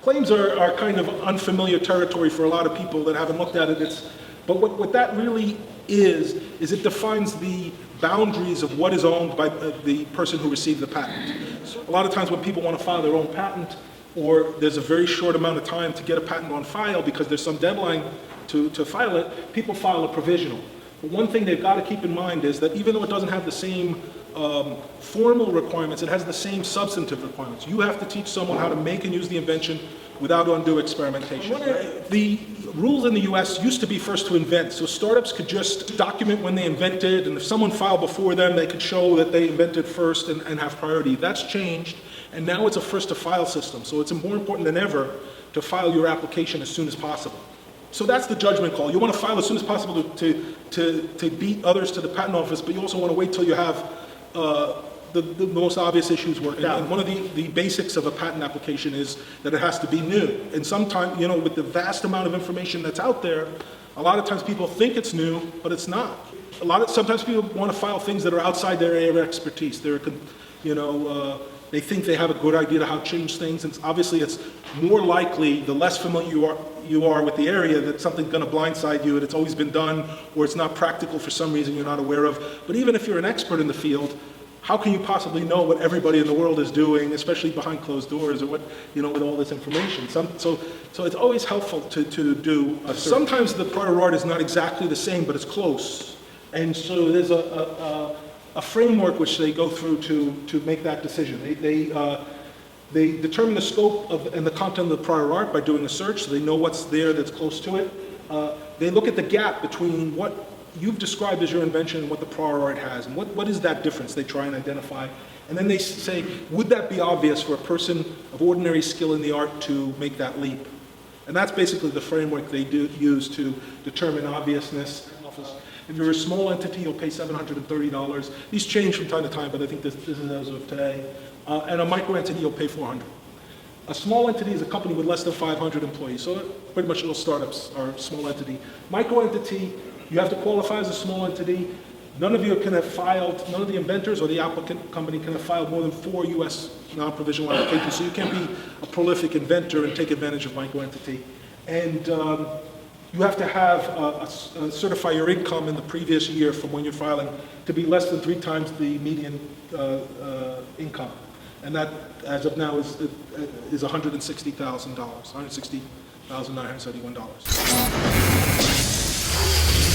Claims are kind of unfamiliar territory for a lot of people that haven't looked at it. But what that really is it defines the boundaries of what is owned by the person who received the patent. So a lot of times when people want to file their own patent, or there's a very short amount of time to get a patent on file because there's some deadline to file it, people file a provisional. But one thing they've got to keep in mind is that even though it doesn't have the same formal requirements, it has the same substantive requirements. You have to teach someone how to make and use the invention without undue experimentation. The rules in the US used to be first to invent, so startups could just document when they invented, and if someone filed before them, they could show that they invented first and have priority. That's changed, and now it's a first to file system, so it's more important than ever to file your application as soon as possible. So that's the judgment call. You want to file as soon as possible to beat others to the patent office, but you also want to wait till you have the most obvious issues worked out. And one of the basics of a patent application is that it has to be new. And sometimes, with the vast amount of information that's out there, a lot of times people think it's new, but it's not. Sometimes people want to file things that are outside their area of expertise. They think they have a good idea of how to change things, and obviously it's more likely, the less familiar you are with the area, that something's going to blindside you and it's always been done, or it's not practical for some reason you're not aware of. But even if you're an expert in the field, how can you possibly know what everybody in the world is doing, especially behind closed doors, or with all this information? So it's always helpful to do. Sometimes the prior art is not exactly the same, but it's close. And so there's a framework which they go through to make that decision. They determine the scope and the content of the prior art by doing a search, so they know what's there that's close to it. They look at the gap between what you've described as your invention and what the prior art has, and what is that difference they try and identify. And then they say, would that be obvious for a person of ordinary skill in the art to make that leap? And that's basically the framework they use to determine obviousness. If you're a small entity, you'll pay $730. These change from time to time, but I think this is as of today. And a micro entity, you'll pay $400. A small entity is a company with less than 500 employees. So pretty much all startups are a small entity. Micro entity, you have to qualify as a small entity. None of the inventors or the applicant company can have filed more than 4 US non-provisional applications. So you can't be a prolific inventor and take advantage of micro entity. And you have to have certify your income in the previous year from when you're filing to be less than 3 times the median income. And that, as of now, is $160,000, $160,971.